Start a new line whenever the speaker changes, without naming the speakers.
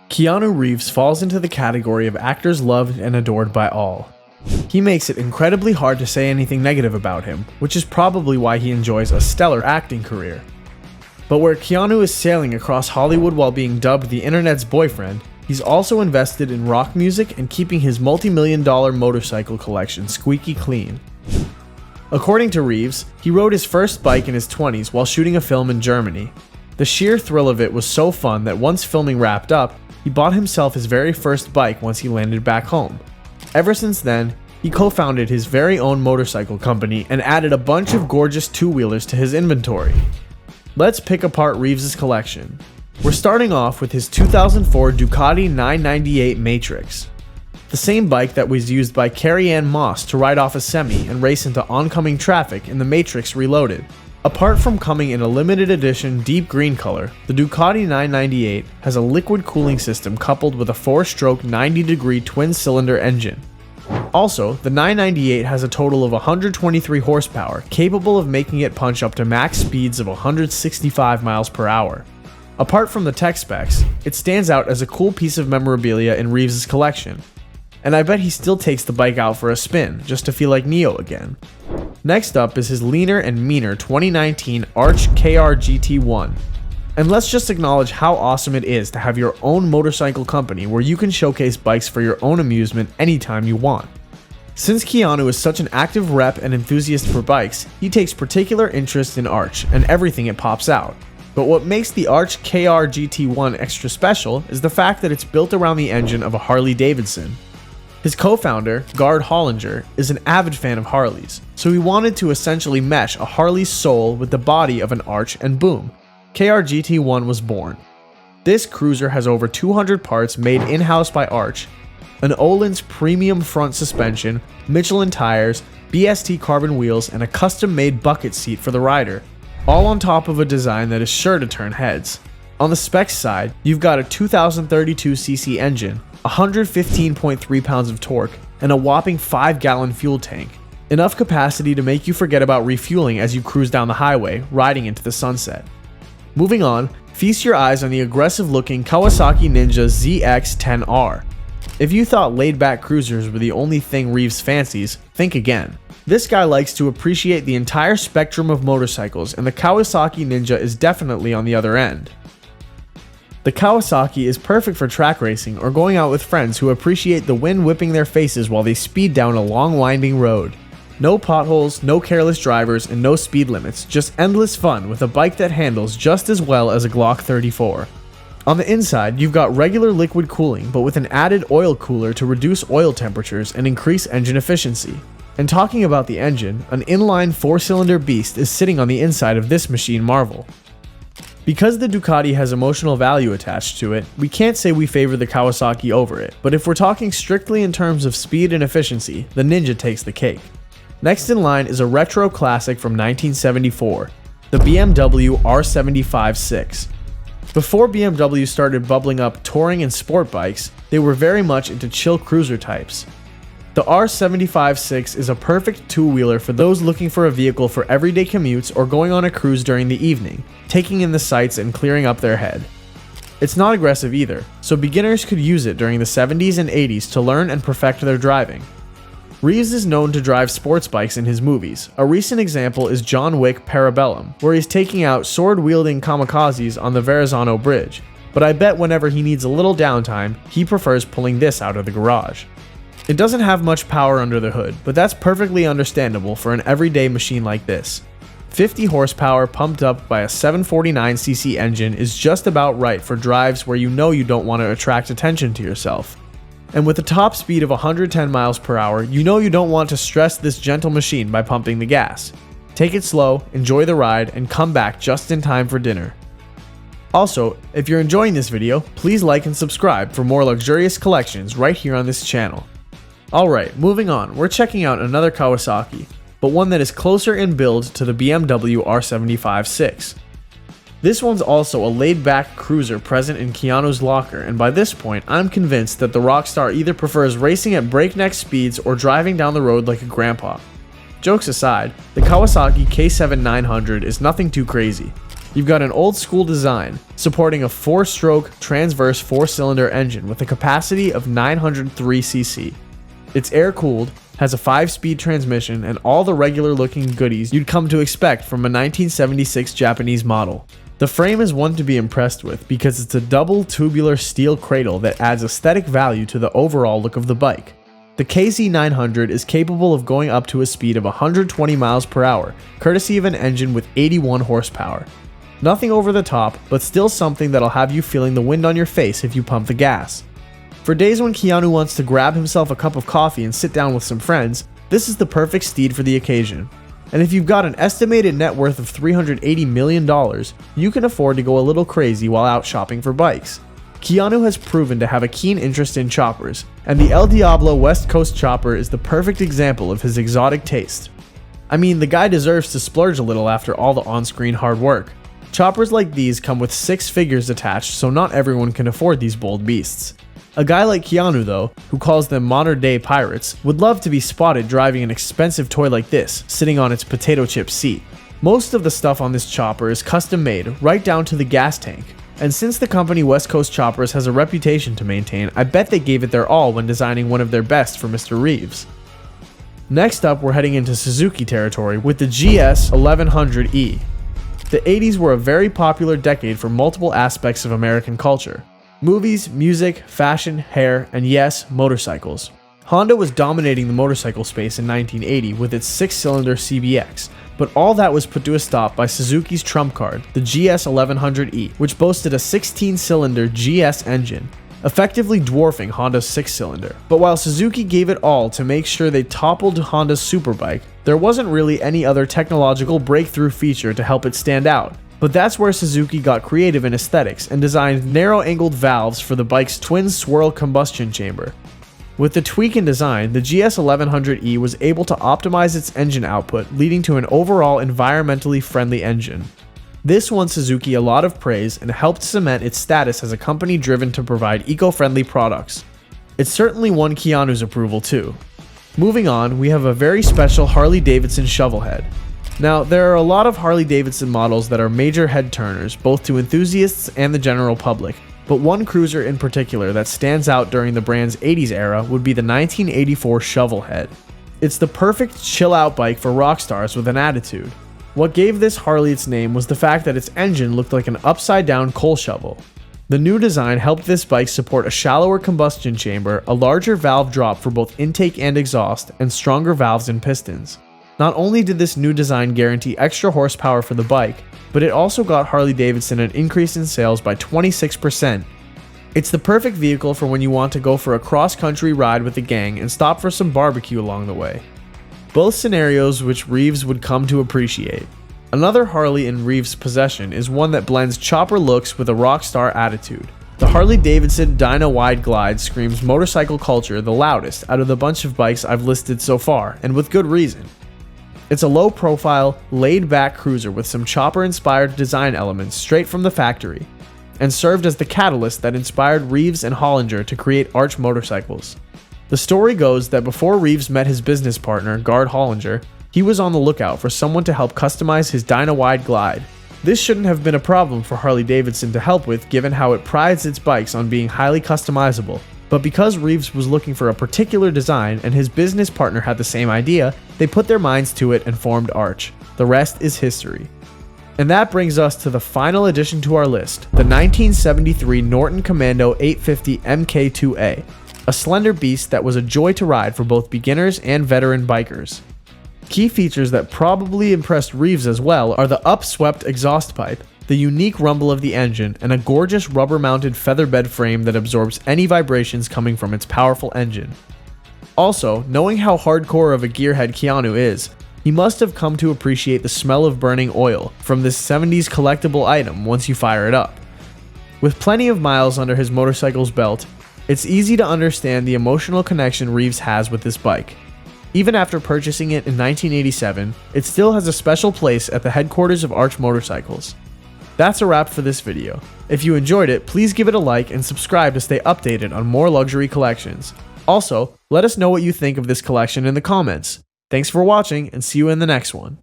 Keanu Reeves falls into the category of actors loved and adored by all. He makes it incredibly hard to say anything negative about him, which is probably why he enjoys a stellar acting career. But where Keanu is sailing across Hollywood while being dubbed the internet's boyfriend, he's also invested in rock music and keeping his multi-million-dollar motorcycle collection squeaky clean. According to Reeves, he rode his first bike in his 20s while shooting a film in Germany. The sheer thrill of it was so fun that once filming wrapped up, he bought himself his very first bike once he landed back home. Ever since then, he co-founded his very own motorcycle company and added a bunch of gorgeous two-wheelers to his inventory. Let's pick apart Reeves' collection. We're starting off with his 2004 Ducati 998 Matrix, the same bike that was used by Carrie-Anne Moss to ride off a semi and race into oncoming traffic in The Matrix Reloaded. Apart from coming in a limited edition deep green color, the Ducati 998 has a liquid cooling system coupled with a 4-stroke 90-degree twin-cylinder engine. Also, the 998 has a total of 123 horsepower, capable of making it punch up to max speeds of 165 miles per hour. Apart from the tech specs, it stands out as a cool piece of memorabilia in Reeves' collection. And I bet he still takes the bike out for a spin, just to feel like Neo again. Next up is his leaner and meaner 2019 Arch KR GT1. And let's just acknowledge how awesome it is to have your own motorcycle company where you can showcase bikes for your own amusement anytime you want. Since Keanu is such an active rep and enthusiast for bikes, he takes particular interest in Arch and everything it pops out. But what makes the Arch KR GT1 extra special is the fact that it's built around the engine of a Harley Davidson. His co-founder, Gard Hollinger, is an avid fan of Harleys, so he wanted to essentially mesh a Harley's soul with the body of an Arch, and boom, KR GT1 was born. This cruiser has over 200 parts made in-house by Arch, an Öhlins premium front suspension, Michelin tires, BST carbon wheels, and a custom-made bucket seat for the rider, all on top of a design that is sure to turn heads. On the specs side, you've got a 2032cc engine, 115.3 pounds of torque, and a whopping 5-gallon fuel tank. Enough capacity to make you forget about refueling as you cruise down the highway, riding into the sunset. Moving on, feast your eyes on the aggressive-looking Kawasaki Ninja ZX-10R. If you thought laid-back cruisers were the only thing Reeves fancies, think again. This guy likes to appreciate the entire spectrum of motorcycles, and the Kawasaki Ninja is definitely on the other end. The Kawasaki is perfect for track racing or going out with friends who appreciate the wind whipping their faces while they speed down a long winding road. No potholes, no careless drivers, and no speed limits, just endless fun with a bike that handles just as well as a Glock 34. On the inside, you've got regular liquid cooling, but with an added oil cooler to reduce oil temperatures and increase engine efficiency. And talking about the engine, an inline 4-cylinder beast is sitting on the inside of this machine marvel. Because the Ducati has emotional value attached to it, we can't say we favor the Kawasaki over it, but if we're talking strictly in terms of speed and efficiency, the Ninja takes the cake. Next in line is a retro classic from 1974, the BMW R75/6. Before BMW started bubbling up touring and sport bikes, they were very much into chill cruiser types. The R75/6 is a perfect two-wheeler for those looking for a vehicle for everyday commutes or going on a cruise during the evening, taking in the sights and clearing up their head. It's not aggressive either, so beginners could use it during the 70s and 80s to learn and perfect their driving. Reeves is known to drive sports bikes in his movies. A recent example is John Wick Parabellum, where he's taking out sword-wielding kamikazes on the Verrazano Bridge, but I bet whenever he needs a little downtime, he prefers pulling this out of the garage. It doesn't have much power under the hood, but that's perfectly understandable for an everyday machine like this. 50 horsepower pumped up by a 749cc engine is just about right for drives where you know you don't want to attract attention to yourself. And with a top speed of 110 miles per hour, you know you don't want to stress this gentle machine by pumping the gas. Take it slow, enjoy the ride, and come back just in time for dinner. Also, if you're enjoying this video, please like and subscribe for more luxurious collections right here on this channel. Alright, moving on, we're checking out another Kawasaki, but one that is closer in build to the BMW R75/6. This one's also a laid-back cruiser present in Keanu's locker, and by this point, I'm convinced that the rockstar either prefers racing at breakneck speeds or driving down the road like a grandpa. Jokes aside, the Kawasaki K7 900 is nothing too crazy. You've got an old school design, supporting a 4-stroke transverse 4-cylinder engine with a capacity of 903cc. It's air-cooled, has a 5-speed transmission, and all the regular-looking goodies you'd come to expect from a 1976 Japanese model. The frame is one to be impressed with because it's a double tubular steel cradle that adds aesthetic value to the overall look of the bike. The KZ900 is capable of going up to a speed of 120 miles per hour, courtesy of an engine with 81 horsepower. Nothing over the top, but still something that'll have you feeling the wind on your face if you pump the gas. For days when Keanu wants to grab himself a cup of coffee and sit down with some friends, this is the perfect steed for the occasion. And if you've got an estimated net worth of $380 million, you can afford to go a little crazy while out shopping for bikes. Keanu has proven to have a keen interest in choppers, and the El Diablo West Coast chopper is the perfect example of his exotic taste. I mean, the guy deserves to splurge a little after all the on-screen hard work. Choppers like these come with 6 figures attached, so not everyone can afford these bold beasts. A guy like Keanu, though, who calls them modern-day pirates, would love to be spotted driving an expensive toy like this, sitting on its potato chip seat. Most of the stuff on this chopper is custom-made, right down to the gas tank. And since the company West Coast Choppers has a reputation to maintain, I bet they gave it their all when designing one of their best for Mr. Reeves. Next up, we're heading into Suzuki territory with the GS 1100E. The 80s were a very popular decade for multiple aspects of American culture. Movies, music, fashion, hair, and yes, motorcycles. Honda was dominating the motorcycle space in 1980 with its 6-cylinder CBX, but all that was put to a stop by Suzuki's trump card, the GS 1100E, which boasted a 16-cylinder GS engine, effectively dwarfing Honda's 6-cylinder. But while Suzuki gave it all to make sure they toppled Honda's superbike, there wasn't really any other technological breakthrough feature to help it stand out. But that's where Suzuki got creative in aesthetics and designed narrow-angled valves for the bike's twin-swirl combustion chamber. With the tweak in design, the GS 1100E was able to optimize its engine output, leading to an overall environmentally friendly engine. This won Suzuki a lot of praise and helped cement its status as a company driven to provide eco-friendly products. It certainly won Keanu's approval too. Moving on, we have a very special Harley-Davidson shovelhead. Now, there are a lot of Harley-Davidson models that are major head turners, both to enthusiasts and the general public, but one cruiser in particular that stands out during the brand's 80s era would be the 1984 Shovelhead. It's the perfect chill-out bike for rock stars with an attitude. What gave this Harley its name was the fact that its engine looked like an upside-down coal shovel. The new design helped this bike support a shallower combustion chamber, a larger valve drop for both intake and exhaust, and stronger valves and pistons. Not only did this new design guarantee extra horsepower for the bike, but it also got Harley-Davidson an increase in sales by 26%. It's the perfect vehicle for when you want to go for a cross-country ride with the gang and stop for some barbecue along the way. Both scenarios which Reeves would come to appreciate. Another Harley in Reeves' possession is one that blends chopper looks with a rock star attitude. The Harley-Davidson Dyna Wide Glide screams motorcycle culture the loudest out of the bunch of bikes I've listed so far, and with good reason. It's a low-profile, laid-back cruiser with some chopper-inspired design elements straight from the factory, and served as the catalyst that inspired Reeves and Hollinger to create Arch motorcycles. The story goes that before Reeves met his business partner, Gard Hollinger, he was on the lookout for someone to help customize his Dyna Wide Glide. This shouldn't have been a problem for Harley-Davidson to help with, given how it prides its bikes on being highly customizable. But because Reeves was looking for a particular design and his business partner had the same idea, they put their minds to it and formed Arch. The rest is history. And that brings us to the final addition to our list, the 1973 Norton Commando 850 MK2A, a slender beast that was a joy to ride for both beginners and veteran bikers. Key features that probably impressed Reeves as well are the upswept exhaust pipe, the unique rumble of the engine, and a gorgeous rubber-mounted featherbed frame that absorbs any vibrations coming from its powerful engine. Also, knowing how hardcore of a gearhead Keanu is, he must have come to appreciate the smell of burning oil from this 70s collectible item once you fire it up. With plenty of miles under his motorcycle's belt, it's easy to understand the emotional connection Reeves has with this bike. Even after purchasing it in 1987, it still has a special place at the headquarters of Arch Motorcycles. That's a wrap for this video. If you enjoyed it, please give it a like and subscribe to stay updated on more luxury collections. Also, let us know what you think of this collection in the comments. Thanks for watching and see you in the next one.